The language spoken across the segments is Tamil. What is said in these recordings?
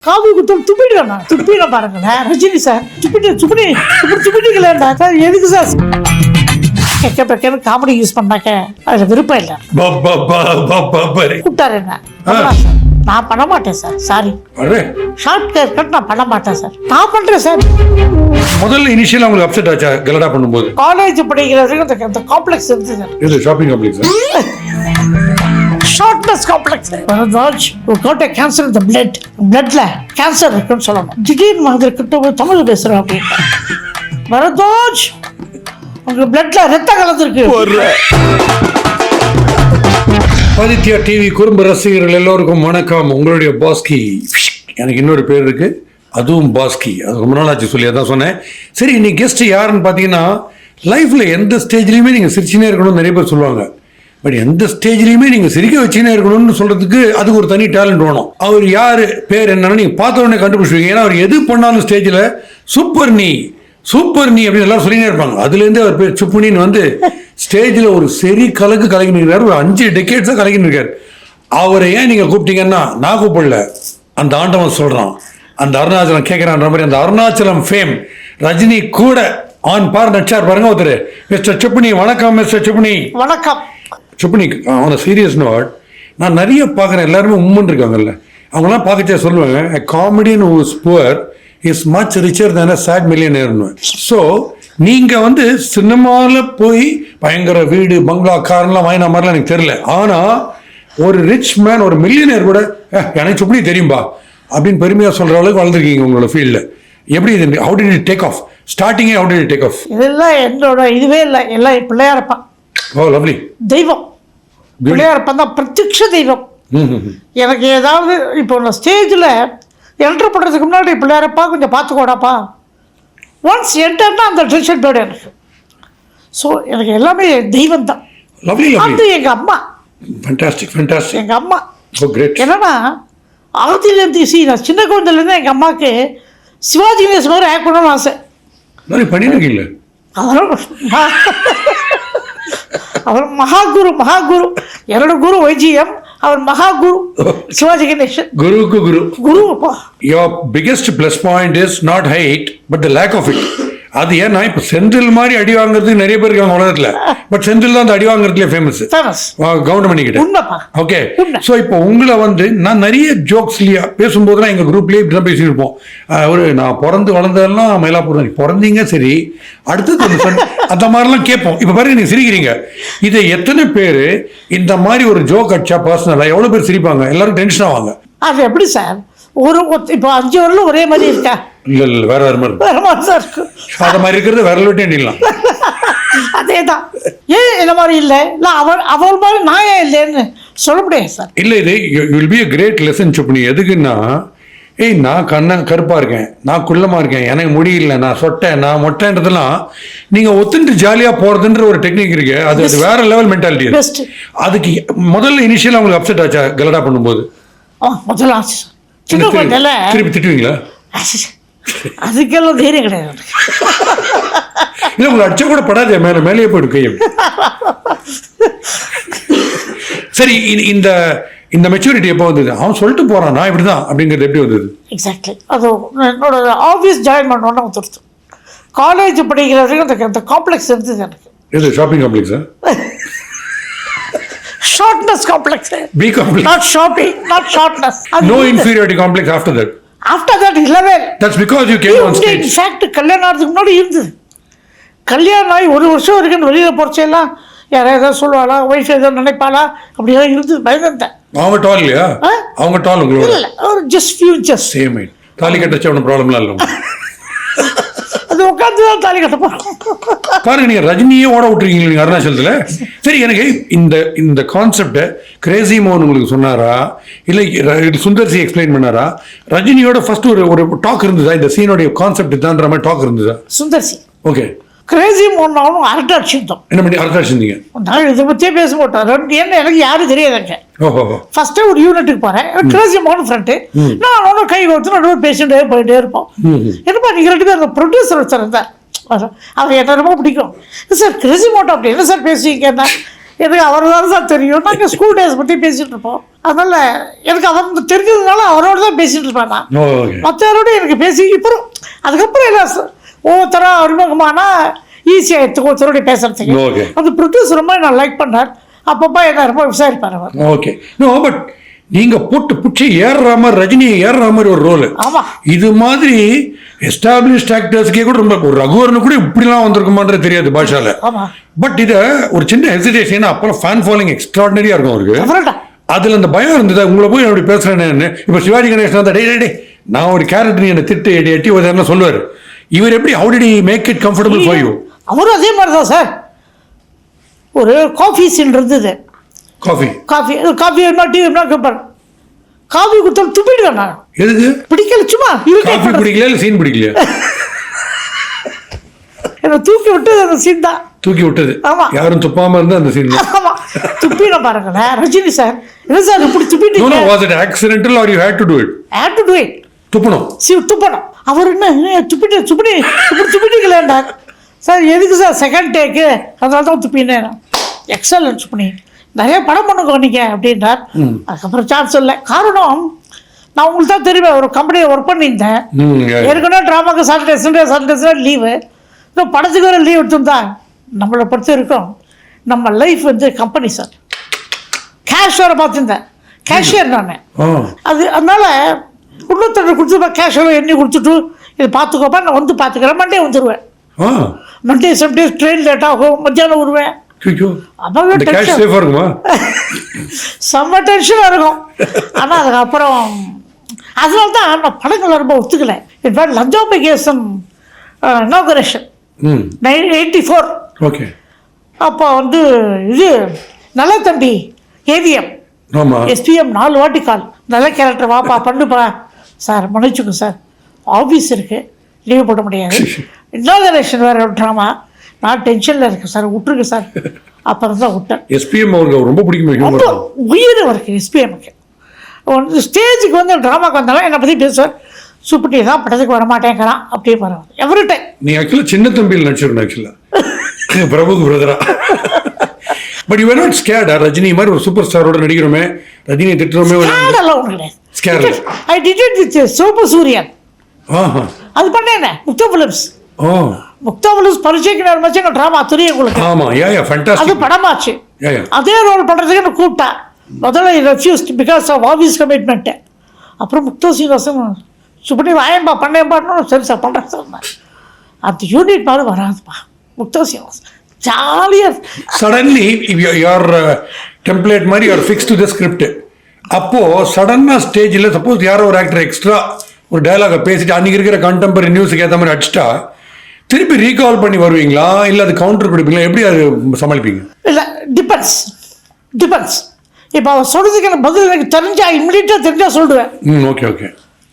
காது குத்தம் துப்பிட பாருங்களேன் ரஜினி சார் துப்பிட்டீங்களா சார் எதுக்கு சார் கெக்க காமெடி யூஸ் பண்ணாக்க அதுல விருப்பம் இல்லை கூப்பிட்டாரு என்ன நான் பண்ண மாட்டேன் சார் சாரி ஷார்ட் கட் நான் பண்ண மாட்டேன் சார் நான் பண்றேன் சார் முதல்ல இனிஷியலா உங்களுக்கு அப்செட் ஆச்சா கலடா பண்ணும்போது காலேஜ் படிக்கிறதுக்கு அந்த காம்ப்ளெக்ஸ் இருந்துச்சு சார் இது shopping complex shortness complex Bharadwaj got a cancer in the bloodல கேன்சர் இருக்குன்னு சொல்லணும் திடீர்னு மாதிரி கிட்ட தமிழ் பேசுறோம் அப்படின்னு பரத்வாஜ் உங்க பிளட்ல ரத்தம் கலந்துருக்கு ஆதித்யா டிவி குறும்பு ரசிகர்கள் எல்லோருக்கும் வணக்கம். உங்களுடைய பாஸ்கி. எனக்கு இன்னொரு பேர் இருக்கு, அதுவும் பாஸ்கி. அது ரொம்ப நாள் ஆச்சு சொல்லி அதான் சொன்னேன். சரி, இன்னைக்கு கெஸ்ட் யாருன்னு பார்த்தீங்கன்னா, லைஃப்ல எந்த ஸ்டேஜ்லையுமே நீங்கள் சிரிச்சுனே இருக்கணும்னு நிறைய பேர் சொல்லுவாங்க. பட் எந்த ஸ்டேஜ்லையுமே நீங்கள் சிரிக்க வச்சுனே இருக்கணும்னு சொல்றதுக்கு அதுக்கு ஒரு தனி டேலண்ட் வேணும். அவர் யாரு, பேர் என்னன்னு நீங்கள் பார்த்த உடனே கண்டுபிடிச்சிருவீங்க. ஏன்னா அவர் எது பண்ணாலும் ஸ்டேஜில் சூப்பர் நீ அப்படின்னு எல்லாரும் சொல்லினே இருப்பாங்க. அதுலேருந்து அவர் பேர் சுப்புனின்னு வந்து ஸ்டேஜில் ஒரு சரி கலக்கின்னு இருக்காரு. ஒரு 5 டெக்கேட்ஸாக கலக்கின்னு இருக்காரு. அவரை ஏன் நீங்கள் கூப்பிட்டீங்கன்னா, நான் கூப்பிடல, அந்த ஆண்டவன் சொல்கிறான், அந்த அருணாச்சலம் கேட்குறான்ற மாதிரி அந்த அருணாச்சலம் ஃபேம் ரஜினி கூட ஆன் பார் நட்சார் பாருங்க ஒருத்தர். மிஸ்டர் சுப்புனி வணக்கம். மிஸ்டர் சுப்புனி வணக்கம். சுப்புனி ஆன் அ சீரியஸ் நோட், நான் நிறைய பார்க்குறேன், எல்லாருமே உம்மன் இருக்காங்கல்ல, அவங்களாம் பார்க்கச்சே சொல்லுவாங்க, a comedian who is poor is much richer than a sad millionaire. So நீங்கள் வந்து சினிமாவில் போய் பயங்கர வீடு பங்களா கார்லாம் வாங்கின மாதிரிலாம் எனக்கு தெரியல. ஆனால் ஒரு ரிச் மேன், ஒரு மில்லியனர் கூட எனக்கு சுப்புனி தெரியும்பா அப்படின்னு பெருமையாக சொல்கிற அளவுக்கு வளர்ந்துருக்கீங்க உங்களோட ஃபீல்டில். எப்படி இது, how did it take off? ஸ்டார்டிங்கே how did it take off? இதெல்லாம் என்னோட இதுவே இல்லை, எல்லாம் பிள்ளையாரப்பா. Oh lovely. தெய்வம் பிள்ளையாரப்பா தான் பிரத்யக்ஷ தெய்வம். எனக்கு ஏதாவது இப்போ நான் ஸ்டேஜில் என்டர் பண்ணுறதுக்கு முன்னாடி பிள்ளையாரப்பா கொஞ்சம் பார்த்துக்கோடாப்பா, ஒன்ஸ் என்டர்னா அந்த டென்ஷன் போய்டு எனக்கு. ஸோ எனக்கு எல்லாமே தெய்வம் தான். அது எங்கள் அம்மா. எங்கள் அம்மா என்னன்னா ஆதிலேருந்து நான் சின்ன குழந்தைலேருந்து எங்கள் அம்மாவுக்கு சிவாஜி கணேசன் மாதிரி ஆக்ட் பண்ணணும்னு ஆசை. பண்ணிருக்கீங்களா? அவர் மகாகுரு என்னோட குரு வைஜிஎம், அவர் மகாகுரு சிவாஜி கணேசன். குரு அப்பா. Your biggest plus point is not height but the lack of it. அது ஏன்னா இப்போ செந்தில் மாதிரி அடி வாங்குறதுக்கு நிறைய பேர் இருக்காங்க உலகத்துல, பட் செந்தில் தான் அந்த அடி வாங்குறதுல ஃபேமஸ் கவுண்ட் பண்ணிக்கிட்டு. ஓகே, ஸோ இப்போ உங்களை வந்து நான் நிறைய ஜோக்ஸ்லயா பேசும்போதுலாம் எங்க குரூப்லயே இப்படிதான் பேசியிருப்போம். ஒரு நான் பிறந்து வளர்ந்ததெல்லாம் மயிலாப்பூர் தான் பிறந்தீங்க, சரி அடுத்தது அந்த மாதிரிலாம் கேட்போம். இப்போ பாருங்க நீங்க சிரிக்கிறீங்க, இதை எத்தனை பேர் இந்த மாதிரி ஒரு ஜோக் அடிச்சா பர்சனலா எவ்வளவு பேர் சிரிப்பாங்க, எல்லாரும் டென்ஷன் ஆவாங்க. அது எப்படி சார் ஒரு இப்போ 5 வரலும் ஒரே மாதிரி இருக்கா? இல்ல வேற மாதிரி சார் இருக்கு. அது மாதிரி இருக்கிறது விரல் விட்டு எண்ணிடலாம். அதேதான். ஏன் இந்த மாதிரி இல்லை, இல்லை அவள் மாதிரி நான் ஏன் இல்லைன்னு சொல்ல முடியாது சார். இல்லை, இது will be a great lesson சுப்புனி. எதுக்குன்னா, நான் கருப்பா இருக்கேன், நான் குள்ளமா இருக்கேன், எனக்கு முடியல, நான் சொட்டேன், நான் மொட்டைன்றதெல்லாம் நீங்க ஒத்துட்டு ஜாலியா போறதுன்ற ஒரு டெக்னிக் இருக்கு. அது வேற லெவல் மென்டாலிட்டி. அதுக்கு முதல்ல இனிஷியலா உங்களுக்கு அப்செட் ஆச்சா கலடா பண்ணும்போது? முதல்ல ஆச்சு. சின்ன குழந்தைல திருப்பி திட்டுவீங்களா? அதுக்கெல்லாம் தைரியம் கிடையாது. இல்லை, உங்களை அடிச்சா கூட படாதே, மேலேயே போயிடும் கையை. சரி, இந்த மெச்சூரிட்டி எப்போ வந்தது? அவன் சொல்லிட்டு போறான் நான் இப்படிதான் அப்படிங்கிறது எப்படி வந்தது? எக்ஸாக்ட்லி. அது என்னோட ஆஃபீஸ் ஜாயின் பண்ணோன்னு வந்துருச்சு. காலேஜ் படிக்கிறதுக்கு அந்த காம்ப்ளெக்ஸ் இருந்தது எனக்கு. இது shopping காம்ப்ளெக்ஸா? Shortness complex. B complex. Not shopping, not shortness. No inferiority complex after that. After that, 11. That's because you came on stage. In fact, கல்யாணம் ஆகிறதுக்கு முன்னாடி இருந்தது. கல்யாணம் ஆகி 1 வருஷம் வரைக்கும் வெளியில் போகிறச்செல்லாம் யாராவது ஏதாவது சொல்லுவாளா, ஒய்ஃப் ஏதோ நினைப்பாளா, அப்படியெல்லாம் இருந்தது. பயந்துட்டேன். அவங்க டால் இல்லையா? அவங்க டால் உங்களோட? இல்லை, ஒரு just few inches. Same height. தாலி கட்டச்ச ஒன்றும் ப்ராப்ளம்லாம் இல்லை. அது உட்காந்து தான் தாலி கட்ட போகிறோம். பாருங்க, நீங்கள் ரஜினியே ஓட விட்டுருக்கீங்க நீங்கள் அருணாச்சலத்தில். சரி, எனக்கு இந்த கான்செப்டை கிரேசி மோகன் உங்களுக்கு சொன்னாரா, இல்லை சுந்தர் சி எக்ஸ்பிளைன் பண்ணாரா? ரஜினியோட ஃபர்ஸ்ட் ஒரு டாக் இருந்ததா, இந்த சீனோடைய கான்செப்ட் தான்ற மாதிரி டாக் இருந்ததா? சுந்தர் சி. ஓகே. கிரேசி மோகன் அரட்டை அடிச்சிருந்தோம். என்ன பண்ணி அரட்டை அடிச்சிருந்தீங்க? நான் இதை பற்றியே பேச மாட்டோம். ஏன்னா எனக்கு யாரும் தெரியாதுங்க. ஃபர்ஸ்ட் ஒரு யூனிட்டுக்கு போறேன், கிரேசி மோகன் ஃப்ரெண்டு, நான் ஒன்றும் கை கொடுத்து நடுவில் பேசிட்டே போயிட்டே இருப்போம். என்னப்பா நீங்கள் 2 பேர் ப்ரொடியூசர் வச்சிருந்தார், அவர் என்ன ரொம்ப பிடிக்கும் சார். கிரேசி மோகன் அப்படி என்ன சார் பேசுவீங்கன்னா, எனக்கு அவர் தான் தெரியும். நாங்கள் ஸ்கூல் டேஸ் பற்றி பேசிகிட்டு இருப்போம். அதனால் எனக்கு அவர் தெரிஞ்சதுனால அவரோட தான் பேசிகிட்டு இருப்பேன் நான். மற்றவரோட எனக்கு பேசி இப்போ அதுக்கப்புறம் எல்லாம் ஒவ்வொருத்தராக அறிமுகமானா ஈஸியாக எடுத்துக்கோ ஒருத்தரோட பேசுகிறதுக்கு. அந்த ப்ரொடியூசர் ரொம்ப நான் லைக் பண்ணார். அப்பப்போ என்ன ரொம்ப விசாரிப்பார் அவர். ஓகே. நோ பட் நீங்க போட்டு புடிச்சு ஏறுற மாதிரி ரஜினி ஏறுற மாதிரி ஒரு ரோல். ஆமா, இது மாதிரி எஸ்டாப்ளிஷ்ட் ஆக்டர்ஸ்க்கே கூட ரொம்ப ஒரு ரகுவரனு கூட இப்படிலாம் வந்திருக்குமான்றது தெரியாது பாஷால. பட் இதை ஒரு சின்ன ஹெசிடேஷன், அப்புறம் ஃபேன் ஃபாலோயிங் எக்ஸ்ட்ராடினரியா இருக்கும் அவருக்கு. அதுல அந்த பயம் இருந்தது. உங்களை போய் அப்படி பேசுறேன்னு இப்போ சிவாஜி கணேசன் வந்து டே நான் ஒரு கேரக்டர் என்ன திட்டு எட்டி என்ன சொல்லுவார். இவர் எப்படி how did he make it comfortable for you? அவரும் அதே மாதிரி தான் சார். ஒரு காஃபி சீன் இருந்தது. காஃபி என்ன டீ என்ன கேட்பார். காஃபி குத்தல் துப்பிடுவேன் நான். எதுக்கு? பிடிக்கல, சும்மா காஃபி பிடிக்கல இல்லை சீன் பிடிக்கலையா? என்ன தூக்கி விட்டது அந்த சீன் தான். தூக்கி விட்டது. ஆமா, யாரும் துப்பாம இருந்தா அந்த சீன். ஆமா, துப்பிட பாருங்களேன் ரஜினி சார். என்ன சார் இப்படி துப்பிட்டு? No, was it accidental or you had to do it? Had to do it. துப்பணும். துப்பணும். அவர் என்ன துப்பிட்டீங்களேன்டார். சார் எதுக்கு சார் செகண்ட் டேக்கு? அதனால தான் துப்பினேன். எக்ஸலன்ஸ் பண்ணி நிறைய படம் பண்ணுங்க நீங்கள் அப்படின்றார். அதுக்கப்புறம் சான்ஸ் இல்லை. காரணம் நான் உங்களுக்கு தான் தெரியுமே, ஒரு கம்பெனியை ஒர்க் பண்ணியிருந்தேன். ஏற்கனவே ட்ராமாக்கு சாட்டர்டே லீவு. இன்னும் படத்துக்கு வேறு லீவ் எடுத்துருந்தா நம்மளை பொறுத்த இருக்கும். நம்ம லைஃப் வந்து கம்பெனி சார். கேஷ் வேறு பார்த்துருந்தேன். கேஷியர் நான். அது அதனால் இன்னொருத்தர் கொடுத்துருப்பேன். கேஷ் எண்ணி கொடுத்துட்டு இதை பார்த்துக்கோப்பா, நான் வந்து பார்த்துக்கிறேன். மண்டே வந்துடுவேன். மண்டே சம்டேஸ் ட்ரெயின் லேட் ஆகும், மத்தியானம் வருவேன். செம்ம டென்ஷனாக இருக்கும். ஆனால் அதுக்கப்புறம் அதனால தான் நான் படங்களை ரொம்ப ஒத்துக்கலை. இன்ஃபேக்ட் லஞ்சாம்பை கேசம் இனாகுரேஷன் 1984. ஓகே. அப்போ வந்து இது நல்ல தம்பி ஏவிஎம் எஸ்பிஎம் 4 வாட்டி கால். நல்ல கேரக்டர் வாப்பா பண்ணுப்பா. சார் மன்னிச்சுக்கோ சார், ஆஃபீஸ் இருக்குது, லீவ் போட முடியாது. இனாகுரேஷன் வேறு ஒரு ட்ராமா, நான் டென்ஷனில் இருக்கேன் சார், விட்டுருக்கு சார். அப்புறம் தான் விட்டேன். எஸ்பிஎம் அவருக்கு ரொம்ப பிடிக்கும். ரொம்ப உயிர் அவருக்கு எஸ்பிஎம்க்கு. வந்து ஸ்டேஜுக்கு வந்து ட்ராமாக்கு வந்தாலும் என்னை பற்றி பேசுவார். சூப்பர்டி தான் படத்துக்கு வரமாட்டேங்கிறான் அப்படியே பரவாயில்ல எவ்ரி டைம். நீ ஆக்சுவலாக சின்ன தம்பியில் நடிச்சிருக்கணும் ஆக்சுவலாக பிரபுக்கு பிரதரா. But you are not scared. Rajini மாதிரி ஒரு சூப்பர் ஸ்டாரோட நடிக்கிறோமே, ரஜினியை திட்டுறோமே. I did it with super Suriyan. அது பண்ணேன் முக்தா ஃபிலிம்ஸ். முக்தா ஃபிலிம்ஸ் பரிச்சைக்கு நேரம் வச்சு எங்கள் ட்ராமா தெரியும் உங்களுக்கு. ஆமாம், யா ஃபேண்டாஸ்டிக். அது படமாச்சு. அதே ரோல் பண்ணுறதுக்கு என்ன கூப்பிட்டா. முதல்ல refused because of office commitment. அப்புறம் முக்தா சீனிவாசன் சுப்படி வாயம்பா பண்ணேன்பான்னு. சரி சார் பண்ணுறேன் சார். அந்த யூனிட் மாதிரி வராதுப்பா முக்தா சீனிவாசன். ஜாலியாக சடன்லி யுவர் டெம்ப்ளேட் மாதிரி your fix to the script. அப்போது சடனாக ஸ்டேஜில் சப்போஸ் யாரோ ஒரு ஆக்டர் எக்ஸ்ட்ரா ஒரு டைலாகை பேசிட்டு அன்றைக்கி இருக்கிற கண்டெம்பரரி நியூஸுக்கு ஏற்ற மாதிரி அடிச்சிட்டா திருப்பி ரீகால் பண்ணி வருவீங்களா, இல்லை அது கவுண்டர் கொடுப்பீங்களா, எப்படி அது சமாளிப்பீங்க? இல்லை, டிபெண்ட்ஸ். இப்போ அவன் சொல்கிறதுக்கு எனக்கு பதில் எனக்கு தெரிஞ்சா இம்மிடியட்டாக தெரிஞ்சால் சொல்லுவேன். Okay okay.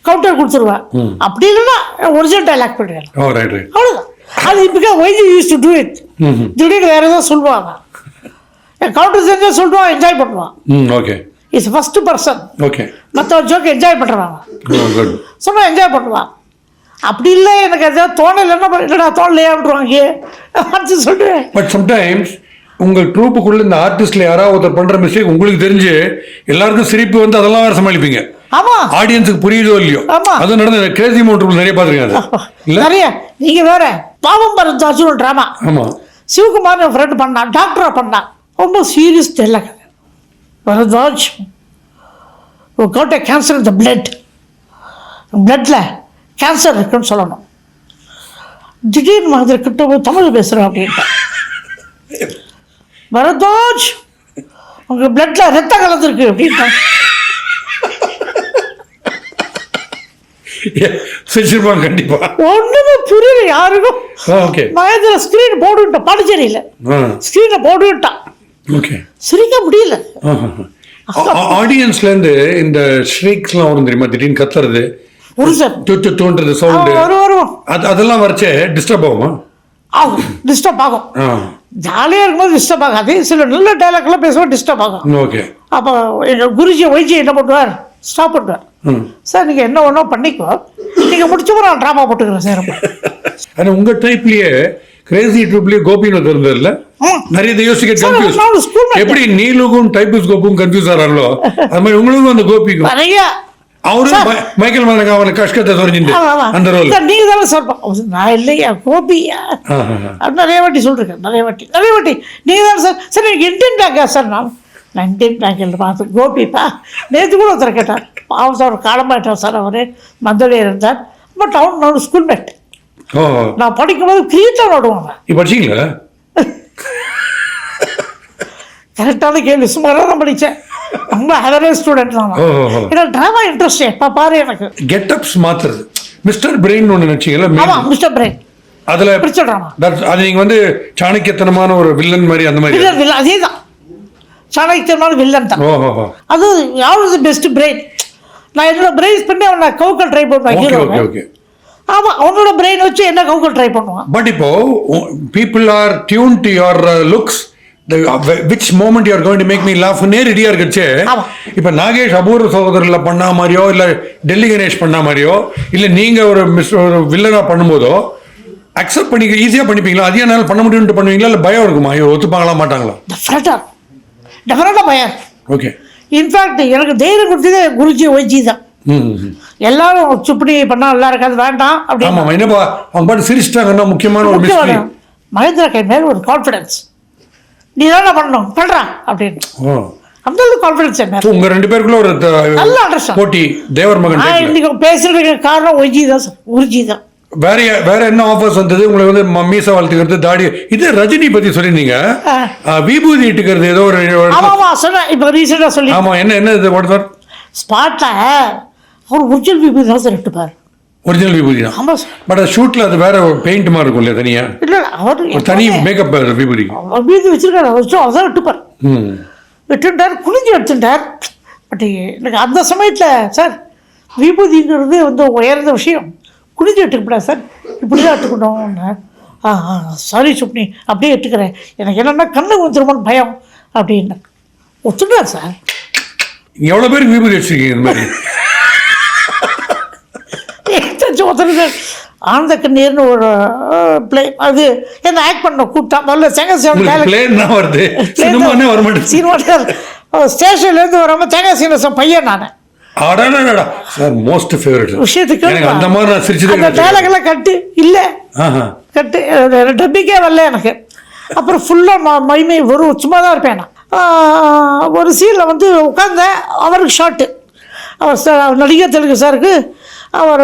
கவுண்டர் கொடுத்துருவேன். அப்படி இல்லைன்னா ஒரிஜினல் டைலாக் பண்ணிடுவேன். அவ்வளோதான். அது இப்போ YG use to do it. திடீர்னு வேறு ஏதாவது சொல்லுவாங்க, கவுண்டர் தெரிஞ்சால் சொல்லுவான், என்ஜாய் பண்ணுவான். Okay. It's first person. Okay. மற்ற ஜோக்கு என்ஜாய் பண்ணுறாங்க சொன்னால் என்ஜாய் பண்ணுவான். அப்படி இல்லை எனக்கு எதாவது தோணலைன்னா இல்லைடா தோணலையா விட்டுருவாங்க அடுத்து சொல்லுவேன். பட் சம்டைம்ஸ் உங்கள் ட்ரூப்புக்குள்ள இந்த ஆர்டிஸ்ட்ல யாராவது ஒருத்தர் பண்ற மிஸ்டேக் உங்களுக்கு தெரிஞ்சு எல்லாருக்கும் சிரிப்பு வந்து அதெல்லாம் வேற சமாளிப்பீங்க. ஆமா, ஆடியன்ஸுக்கு புரியுதோ இல்லையோ. ஆமா, அது நடந்த கிரேசி மவுண்ட் நிறைய பார்த்துருக்கேன். நிறைய. நீங்க வேற பாவம் பரந்தாச்சு ஒரு ட்ராமா. ஆமா, சிவகுமார் என் ஃப்ரெண்ட் பண்ணான், டாக்டரா பண்ணான். ரொம்ப சீரியஸ் தெரியல. Bharadwaj got a cancer in the blood. பிளட்ல கேன்சர் இருக்குன்னு சொல்லணும். திடீர்னு மாதிரி கிட்ட போய் தமிழ் பேசுகிறோம் அப்படின்ட்டு. பரதாஜ் உங்கள் பிளட்ல ரத்தம் கலந்துருக்கு அப்படின்ட்டு. கண்டிப்பா ஒண்ணுமே புரியல யாருக்கும். மகேந்திர ஸ்கிரீன் போட்டு விட்டான், பாண்டிச்சேரியில் ஸ்கிரீனை போட்டு விட்டான். சிரிக்க முடியல. ஆடியன்ஸ்ல இருந்து இந்த ஷ்ரீக்ஸ்லாம் வரும் தெரியுமா, திடீர்னு கத்துறது, தோன்றது சவுண்டு, அதெல்லாம் வரைச்சே டிஸ்டர்ப் ஆகுமா? ஆகும், டிஸ்டர்ப் ஆகும். ஜாலியாக இருக்கும்போது டிஸ்டர்ப் ஆகாது. சில நல்ல டைலாக்லாம் பேசுவோம், டிஸ்டர்ப் ஆகும். ஓகே. அப்போ எங்கள் குருஜி ஒய்ஜி என்ன பண்ணுவார், ஸ்டாப் பண்ணுவார். சார் நீங்கள் என்ன ஒன்றும் பண்ணிக்கோ, நீங்கள் முடிச்சப்போ நான் ட்ராமா போட்டுக்கிறேன் சார். ஆனால் உங்கள் டைப்லேயே கிரேசி ட்ரூப்லயே கோபின்னு இருந்தது இல்ல, நிறைய யோசிக்க கன்ஃபியூஸ். நான் ஸ்கூல் எப்படி நீலுக்கும் டைபிஸ்கோப்பும் கன்ஃபியூஸ் ஆறாங்களோ அது மாதிரி உங்களுக்கும் அந்த கோபிக்கும். நிறைய அவரு மைக்கேல் மதனகா அவனை கஷ்டத்தை சொரிஞ்சிட்டு அந்த ரோல் நீங்க தானே சொல்றோம். நான் இல்லையா கோபியா நிறைய வாட்டி சொல்றேன், நிறைய வாட்டி நீங்க தானே சார். சரி இந்தியன் பேங்கா சார்? நான் இந்தியன் பேங்கில் பார்த்து கோபிப்பா நேற்று கூட ஒருத்தர் கேட்டார். பாவம் சார் காலமாயிட்டார் சார், அவர் மந்தடியில் இருந்தார். பட் அவன் ஸ்கூல் மேட். நான் படிக்கும்போது கிரீட்டாக ஓடுவாங்க. நீ படிச்சீங்களா? கரெக்டான கேள்வி. சுமாராக தான் படித்தேன். ரொம்ப ஹெவரேஜ் ஸ்டூடெண்ட் தான். ஏன்னா ட்ராமா இன்ட்ரெஸ்ட் எப்போ பாரு எனக்கு. கெட்டப்ஸ் மாத்துறது மிஸ்டர் பிரெயின் ஒன்று நினச்சிங்களா? ஆமாம், மிஸ்டர் பிரெயின். அதில் பிடிச்ச ட்ராமா அது நீங்கள் வந்து சாணக்கியத்தனமான ஒரு வில்லன் மாதிரி அந்த மாதிரி. வில்லன் அதே தான், சாணக்கியத்தனமான வில்லன் தான். அது யாவது பெஸ்ட் பிரெயின். நான் என்னோட பிரெயின் பண்ணி அவனை கவுக்கல் ட்ரை பண்ணுவேன். ஆமா, அவனோட பிரெயின் வச்சு என்ன கவுக்கல் ட்ரை பண்ணுவான். பட் இப்போ people are tuned to your looks, which moment you are going to make me laugh ரெடியா இருக்கச்சு. இப்ப நாகேஷ் அபூர்வ சகோதரில் பண்ணா மாதிரியோ இல்ல டெல்லி கணேஷ் பண்ணா மாதிரியோ இல்ல நீங்க ஒரு ஒரு வில்லனா பண்ணும்போதோ அக்செப்ட் பண்ணி ஈஸியா பண்ணிப்பீங்களா? அதே நாள் பண்ண முடியும்னு பண்ணுவீங்களா? இல்ல பயம் இருக்குமா? ஒத்துப்பாங்களா மாட்டாங்களா? டெஃபினட்டா பயம். ஓகே. இன்ஃபேக்ட் எனக்கு தைரியம் கொடுத்ததே குருஜி ஒய்ஜி தான். எல்லாரும் சுப்படி பண்ணா நல்லா இருக்காது, வேண்டாம் அப்படின்னு. என்னப்பா அவங்க பாட்டு சிரிச்சிட்டாங்கன்னா முக்கியமான ஒரு மிஸ்ட்ரி. மகேந்திர கை மேல ஒரு கான்ஃபிடன்ஸ், நீ தான் பண்ணணும் பண்றா அப்படின்னு. அந்த கான்ஃபிடன்ஸ் என்ன உங்க ரெண்டு பேருக்குள்ள ஒரு நல்ல அண்டர்ஸ்டாண்ட் போட்டி. தேவர் மகன் இன்னைக்கு பேசுறதுக்கு காரணம் ஒய்ஜி தான் சார், குருஜி தான். வேற என்ன ஆஃபர்ஸ் வந்தது உங்களுக்கு? வந்து மீசா வளர்த்துக்கிறது, தாடி. இது ரஜினி பத்தி சொல்லிருந்தீங்க, விபூதி இட்டுக்கிறது ஏதோ ஒரு. ஆமா சொன்னேன் இப்போ ரீசெண்டா சொல்லி. ஆமா, என்ன இது வாட் ஸ்பாட்ல அவர் ஒரிஜினல் விபூதி தான் சார் இட்டுப்பார். ஒரிஜினல் விபூதி தான். ஆமா சார். பட் ஷூட்ல அது வேற பெயிண்ட் மாதிரி இருக்கும் இல்லையா? தனியா இல்ல அவர் தனி மேக்கப் விபூதி விபூதி வச்சிருக்காரு, அதான் இட்டுப்பார். விட்டுட்டார், குனிஞ்சு எடுத்துட்டார். பட் எனக்கு அந்த சமயத்துல சார் விபூதிங்கிறது வந்து உயர்ந்த விஷயம். குனிஞ்சு எடுத்துக்கப்படா சார், இப்படிதான் எடுத்துக்கணும். சாரி சுப்னி, அப்படியே எடுத்துக்கிறேன், எனக்கு என்னென்னா கண்ணு வந்துருமோன்னு பயம் அப்படின்னு ஒத்துட்டார் சார். எவ்வளோ பேருக்கு விபூதி வச்சிருக்கீங்க இந்த மாதிரி? ஒருத்தருக்கு ஆனந்த கண்ணீர்னு ஒரு பிளே, அது என்ன ஆக்ட் பண்ண கூப்பிட்டா முதல்ல தேங்காய் சீனம் வருது, சினிமானே வர மாட்டேன். சினிமா ஸ்டேஷன்லேருந்து வராமல் தேங்காய் சீனசம் பையன் நான். கட்டு இல்ல கட்டு டப்பிக்கே வரல எனக்கு. அப்புறம் ஃபுல்லா மைமை வரும், சும்மா தான் இருப்பேன் நான். ஒரு சீன்ல வந்து உட்காந்தேன், அவருக்கு ஷார்ட்டு. அவர் நடிகர் தெலுங்கு சாருக்கு அவர்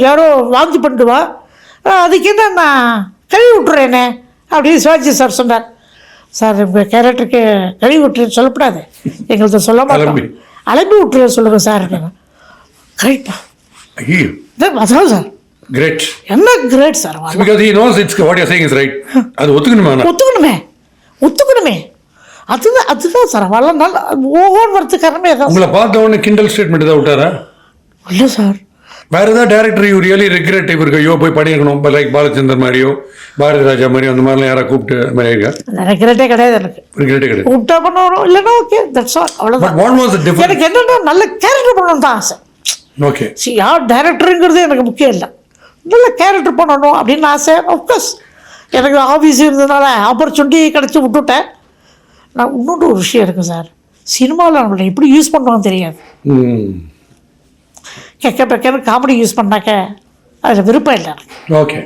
யாரோ வாந்தி பண்ணிடுவா, அதுக்கு என்ன நான் கழுவி விட்டுறேனே அப்படின்னு சிவாஜி சார் சொன்னார். சார் உங்கள் கேரக்டருக்கு கழுவி விட்டுறேன்னு சொல்லப்படாது, எங்களுக்கு சொல்ல மாட்டோம், அழைப்பு விட்டுறேன் சொல்லுங்க சார். கரெக்டா அதான் சார். கிரேட். என்ன great sir, because he knows it's what you're saying is right. அது ஒத்துக்கணுமே அதுதான் சார். அவள நல்ல ஓஹோன்னு வரது காரணமே தான். உங்களை பார்த்த உடனே கிண்டல் ஸ்டேட்மெண்ட் ஏதாவது விட்டாரா? இல்லை சார். வேற ஏதாவது டேரக்டர் யூ ரியலி ரெக்ரெட் இவருக்கு ஐயோ போய் பண்ணியிருக்கணும், லைக் பாலச்சந்தர் மாதிரியோ பாரதி ராஜா மாதிரியோ அந்த மாதிரிலாம் யாராவது கூப்பிட்டு அந்த மாதிரி இருக்கா? ரெக்ரெட்டே கிடையாது எனக்கு. ரெக்ரெட்டே கிடையாது. கூப்பிட்டா பண்ணுவோம், இல்லைன்னா ஓகே, தட்ஸ் ஆல், அவ்வளோதான். What was the difference? எனக்கு என்னன்னா நல்ல கேரக்டர் பண்ணணும் தான் ஆசை. ஓகே. யார் டேரக்டருங்கிறது எனக்கு முக்கியம் இல்லை, நல்ல கேரக்டர் பண்ணணும் அப்படின்னு ஆசை. அஃப்கோர்ஸ் எனக்கு ஆஃபீஸ் இருந்ததுனால ஆப்பர்ச்சுனிட்டி கிடச்சி விட்டுட்டேன். நான் இன்னொன்று ஒரு விஷயம் இருக்குது சார், சினிமாவில் நம்மளை எப்படி யூஸ் பண்ணுவான்னு தெரியாது. கேட்க காமெடி யூஸ் பண்ணாக்க அதில் விருப்பம் இல்லை எனக்கு. ஓகே.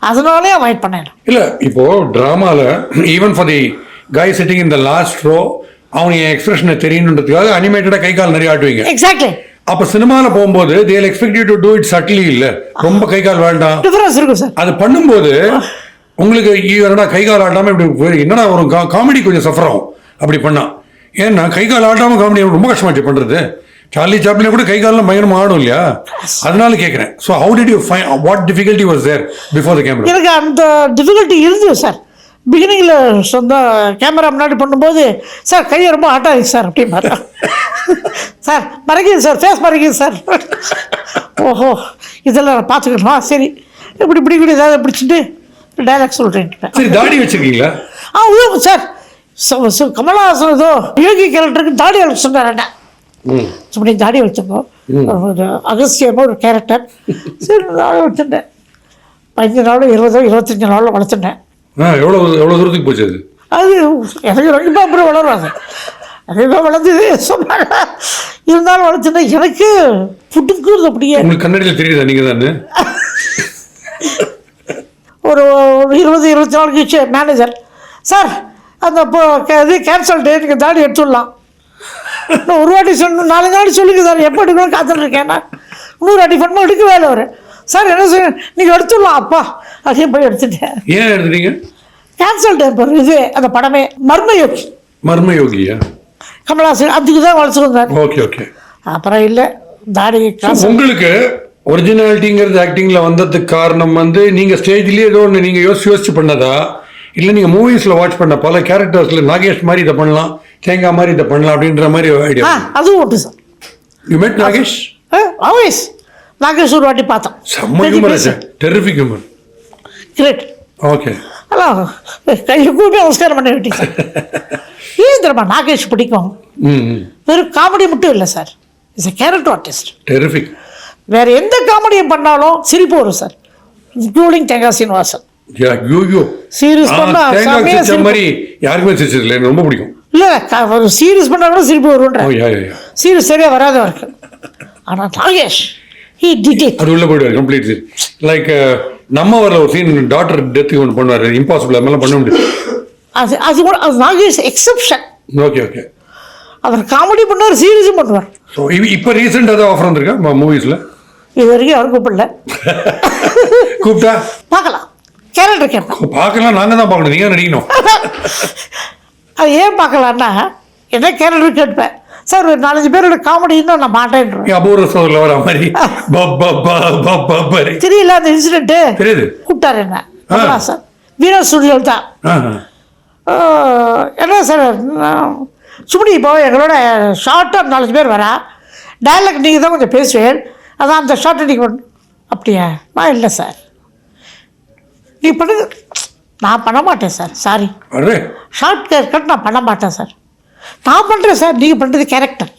அதனாலே அவாய்ட் பண்ணேன். இல்லை இப்போ ட்ராமாவில் even for the guy sitting in the last row அவங்க எக்ஸ்பிரஷனை தெரியணுன்றதுக்காக அனிமேட்டடாக கை கால் நிறைய ஆட்டுவீங்க. எக்ஸாக்ட்லி. அப்போ சினிமாவில் போகும்போது தேல் expect you to do it subtly, இல்லை ரொம்ப கை கால் வேண்டாம், டிஃபரன்ஸ் இருக்கும் சார். அது பண்ணும்போது உங்களுக்கு என்னடா கை கால் ஆட்டாமல் இப்படி என்னடா ஒரு காமெடி கொஞ்சம் சஃபர் ஆகும் அப்படி பண்ணா. ஏன்னா கை கால் ஆட்டாமல் காமெடி ரொம்ப கஷ்டமாச்சு பண்ணுறது. சார்லி சாப்ளின் கூட கை காலெல்லாம் பயங்கரமாக ஆடும் இல்லையா? அதனால கேட்குறேன். So how did you find, what difficulty was there before the camera? எனக்கு அந்த டிஃபிகல்ட்டி இருந்தது சார். பிகினிங்கில் சொந்த கேமரா முன்னாடி பண்ணும்போது சார் கையை ரொம்ப ஆட்டாது சார் அப்படின்னாரு. சார் மறைக்குது சார், ஃபேஸ் மறைக்குது சார். ஓஹோ இதெல்லாம் பார்த்துக்கணுமா, சரி இப்படி இப்படி ஏதாவது பிடிச்சிட்டு டைலாக் சொல்கிறேன். சரி, தாடி வச்சுருக்கீங்களா? சார் கமலஹாசன் ஏதோ யோகி கேரக்டருக்கு தாடி வளர்க்க சொன்னார்ண்ணா. சும்மா தாடி வச்சுருக்கோம், அகஸ்தியமாக ஒரு கேரக்டர். சரி தாடி வச்சுட்டேன். 15 நாள் 20 25 நாள் வளர்த்துட்டேன். எவ்வளோ தூரத்துக்கு போச்சு அது? அது எனக்கு ரொம்ப அப்புறம் வளராது, அதுதான் வளர்ந்தது சொன்னாங்க. இருந்தாலும் வளர்த்துனா எனக்கு புட்டுக்குறது அப்படியே. உங்களுக்கு கண்ணாடியில் தெரியுதா நீங்கள் தானே? ஒரு 20-24 கழிச்சு மேனேஜர், சார் அந்த இது கேன்சல்டு, நீங்கள் தாடி எடுத்துடலாம். இன்னும் ஒரு வாட்டி சொன்ன 4 நாள் சொல்லுங்க சார், எப்போ எடுக்கணும் காத்துட்ருக்கேன். நான் இன்னொரு வாட்டி ஃபண்ட் எடுக்க வேலை வரும் சார், என்ன செய்ய நீங்கள் எடுத்துடலாம். அப்பா அதையும் போய் எடுத்துட்டேன். ஏன் எடுத்துட்டீங்க? கேன்சல்டு இது அந்த படமே மர்மயோகி. மர்மயோகியா? கமலாசன் அதுக்கு தான் வளர்த்துருந்தார். Okay okay. அப்புறம் இல்லை தாடி. உங்களுக்கு ஒரிஜினாலிட்டிங்கிறது ஆக்டிங்கில் வந்ததுக்கு காரணம் வந்து நீங்கள் ஸ்டேஜ்லேயே ஏதோ ஒன்று நீங்கள் யோசிச்சு பண்ணதா, இல்லை நீங்கள் மூவிஸில் வாட்ச் பண்ண பல கேரக்டர்ஸில் நாகேஷ் மாதிரி இதை பண்ணலாம், தேங்காய் மாதிரி இதை பண்ணலாம் அப்படின்ற மாதிரி ஐடியா? அதுவும் உண்டு சார். யூ மெட் நாகேஷ்? ஆல்வேஸ் நாகேஷ் ஒரு வாட்டி பார்த்தோம். செம்ம humour sir, terrific humour. Great. Okay. அதான் கையுமே நமஸ்காரம் பண்ண வேண்டிய சார். ஏன் தெரியுமா நாகேஷ் பிடிக்கும்? வெறும் காமெடி மட்டும் இல்லை sir, it's a character artist. Terrific. வேற எந்த காமெடியும் பண்ணாலும் சிரிப்பு வரும் சார், இன்க்ளூடிங் தேங்காய் சீனிவாசன். சீரியஸ் பண்ணா மாதிரி யாருக்குமே சிரிச்சது இல்லை, ரொம்ப பிடிக்கும். இல்லை ஒரு சீரியஸ் பண்ணா கூட சிரிப்பு வரும்ன்ற. சீரியஸ் சரியா வராத இருக்கு. ஆனால் நாகேஷ் he did it. அது உள்ள போயிடுவார் கம்ப்ளீட். லைக் நம்ம வரல ஒரு சீன் டாக்டர் டெத்துக்கு ஒன்று பண்ணுவார், இம்பாசிபிள், அதெல்லாம் பண்ண முடியாது. அது கூட அது நாகேஷ் எக்ஸெப்ஷன். Okay okay. அவர் காமெடி பண்ணுவார், சீரியஸும் பண்ணுவார். ஸோ இப்போ ரீசெண்டாக தான் ஆஃபர் வந்திருக்கா மூவிஸில்? இது வரைக்கும் அவர் கூப்பிடல. கூப்பிட்டா பார்க்கலாம், கேரக்டர் கேட்பேன். பார்க்கலாம், நாங்கள் தான் பார்க்கணும், நீங்கள் நடிக்கணும். அது ஏன் பார்க்கலான்னா என்ன கேரக்டர் கேட்பேன் சார், ஒரு 4-5 பேரோட காமெடி இன்னும் நான் மாட்டேன்றேன். அபூர்வ சோதரில் வர மாதிரி தெரியல அந்த இன்சிடென்ட்டு. தெரியுது. கூப்பிட்டாரு என்ன சார், வீணா ஸ்டுடியோ தான். என்ன சார் சுமடி, இப்போ எங்களோட ஷார்ட்டாக 4 பேர் வரா, டைலாக் நீங்கள் தான் கொஞ்சம் பேசுவேன், அதான் அந்த ஷார்ட்டை நீங்கள் பண்ண. அப்படியா? நான் இல்லை சார், நீ பண்ணுங்க. நான் பண்ண மாட்டேன் சார், சாரி. ஷார்ட் கட் நான் பண்ண மாட்டேன் சார், நான் பண்ணுறேன் சார், நீங்கள் பண்ணுறது கேரக்டர்.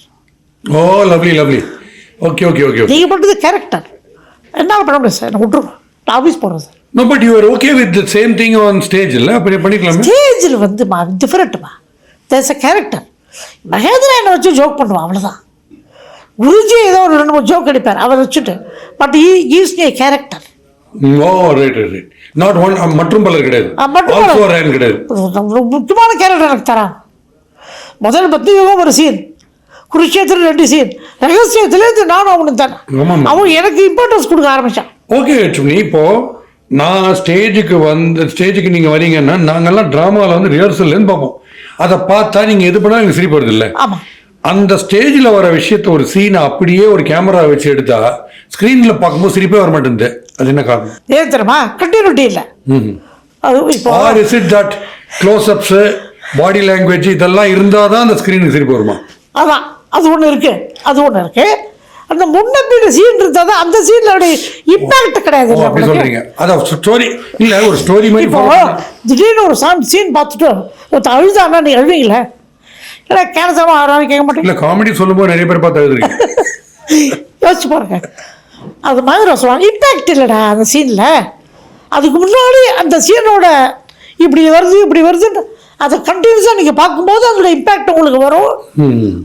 ஓ lovely lovely. Okay okay okay. நீங்கள் பண்ணுறது கேரக்டர், என்னால் பண்ண முடியாது சார், நான் விட்டுருவேன், நான் ஆஃபீஸ் போகிறேன் sir. No but you are okay with the same thing on stage இல்லை? அப்படி பண்ணிக்கலாமே. ஸ்டேஜில் வந்து டிஃப்ரெண்ட்டுமா, தேர்ஸ் அ கேரக்டர். மகேந்திரா என்னை வச்சு ஜோக் பண்ணுவான், அவ்வளோதான். குருஜி ஏதோ ஒரு 2-3 ஜோக் அடிப்பார், அவர் வச்சுட்டு. But is a character. Oh right right. Not one, மற்றும் பலர் கிடையாது, கிடையாது. முக்கியமான கேரக்டர் எனக்கு தரான். முதல் 10 யுகம் ஒரு சீன், குருஷேத்திரம் 2 சீன், ரகசியத்துலேருந்து நானும் அவனுக்கு தானே. அவன் எனக்கு இம்பார்ட்டன்ஸ் கொடுக்க ஆரம்பித்தான். ஓகே லட்சுமி, இப்போ நான் ஸ்டேஜுக்கு நீங்கள் வரீங்கன்னா நாங்கள்லாம் ட்ராமாவில் வந்து ரிஹர்சல்லேருந்து பார்ப்போம், அதை பார்த்தா நீங்கள் எது பண்ணால் எனக்கு சிரிப்பு வருது இல்லை? ஆமாம். அந்த ஸ்டேஜில் வர விஷயத்தை ஒரு சீனை அப்படியே ஒரு கேமரா வச்சு எடுத்தா ஸ்க்ரீனில் பார்க்கும்போது சிரிப்பே வர மாட்டேங்குது. அது என்ன காரணம்? ஏன் தெரியுமா? கண்டினியூட்டி இல்லை. அது இப்போ or is it that closeups, body language இதெல்லாம் இருந்தால் தான் அந்த ஸ்க்ரீனுக்கு சிரிப்பு வருமா? அதான் அது ஒன்று இருக்குது, அது ஒன்று இருக்குது. அந்த முன்னப்பின் சீன் இருந்தால் தான் அந்த சீனில் இம்பாக்ட் கிடையாது. அப்படி சொல்கிறீங்க, அதான் ஸ்டோரி இல்லை, ஒரு ஸ்டோரி மாதிரி. இப்போ திடீர்னு ஒரு சீன் பார்த்துட்டு ஒருத்த அழுதானா நீ அழுவீங்களே? இல்லை கேன்சரமாக ஆறான்னு கேட்க மாட்டேன். இல்லை காமெடி சொல்லும்போது நிறைய பேர் பார்த்து அழுதுறீங்க. யோசிச்சு பாருங்க. அது மாதிரி சொல்லுவாங்க, இம்பாக்ட் இல்லைடா அந்த சீனில். அதுக்கு முன்னாடி அந்த சீனோட இப்படி வருதுன்னு அதை கண்டினியூஸாக நீங்கள் பார்க்கும்போது அதோட இம்பாக்ட் உங்களுக்கு வரும்,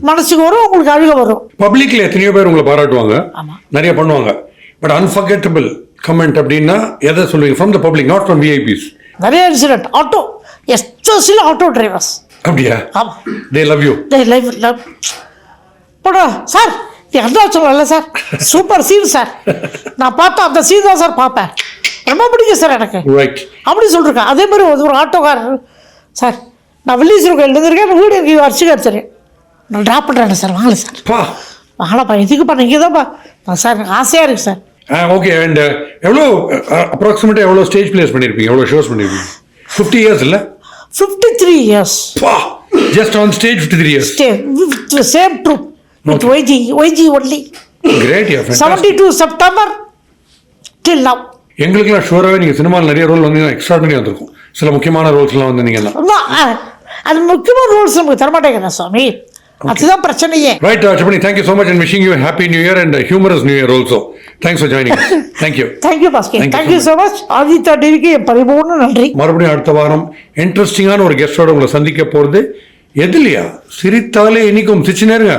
மனசுக்கு வரும், உங்களுக்கு அழுக வரும். பப்ளிக்கில் எத்தனையோ பேர் உங்களை பாராட்டுவாங்க, நிறைய பண்ணுவாங்க. பட் அன்ஃபர்கெட்டபிள் கமெண்ட் அப்படின்னா எதை சொல்லுவீங்க? From the public, not from VIPs. நிறைய incident, auto especially auto drivers. அப்படியா? ஆமாம். They love you. போடா sir, Arunachalam sir, super scene sir, நான் பார்த்தா அந்த சீன் தான் சார் பார்ப்பேன், ரொம்ப பிடிக்கும் சார் எனக்கு அப்படி சொல்லிருக்கேன். அதே மாதிரி ஒரு ஆட்டோக்காரர், சார் நான் வில்லேஜ் எழுந்திருக்கேன், வீடு எனக்கு அரிசி கிடச்சிரு, நான் ட்ராப் பண்ணுறேன் சார், வாங்கல சார். வாங்கலாப்பா, இதுக்குப்பா நீங்கள் தான்ப்பா சார், எனக்கு ஆசையாக இருக்குது சார். ஓகே. அண்ட் எவ்வளோ அப்ராக்சிமேட்டாக எவ்வளோ ஸ்டேஜ் பிளேஸ் பண்ணியிருப்பீங்க, எவ்வளோ ஷோஸ் பண்ணியிருப்பீங்க? 50 years இல்லை? 53 years. Just on stage 53 years. With the same troupe. With YG only. Great, yeah, fantastic. 72 September till now. எங்களுக்குலாம் ஷூராகவே நீங்கள் சினிமாவில் நிறைய ரோல் வந்து எக்ஸ்ட்ராடனரி வந்திருக்கும், சில முக்கியமான ரோல்ஸ்லாம் வந்து நீங்கள்லாம். அது முக்கியமான ரோல்ஸ் நமக்கு தரமாட்டேங்கிறேன் சுவாமி. அதுதான் பிரச்சனையே. Right Rajamani, thank you so much and wishing you happy new year and humorous new year also. Thanks for joining. Thank you. Thank you Bhaski. Thank you thank you so so much. Aditya டிவிக்கு என் பரிபூர்ண நன்றி. மறுபடியும் அடுத்த வாரம் இன்ட்ரெஸ்டிங்கான ஒரு கெஸ்டோட உங்களை சந்திக்க போகிறது எதுலையா சிரித்தாலே இனிக்கும் சிரிச்சுனேருங்க.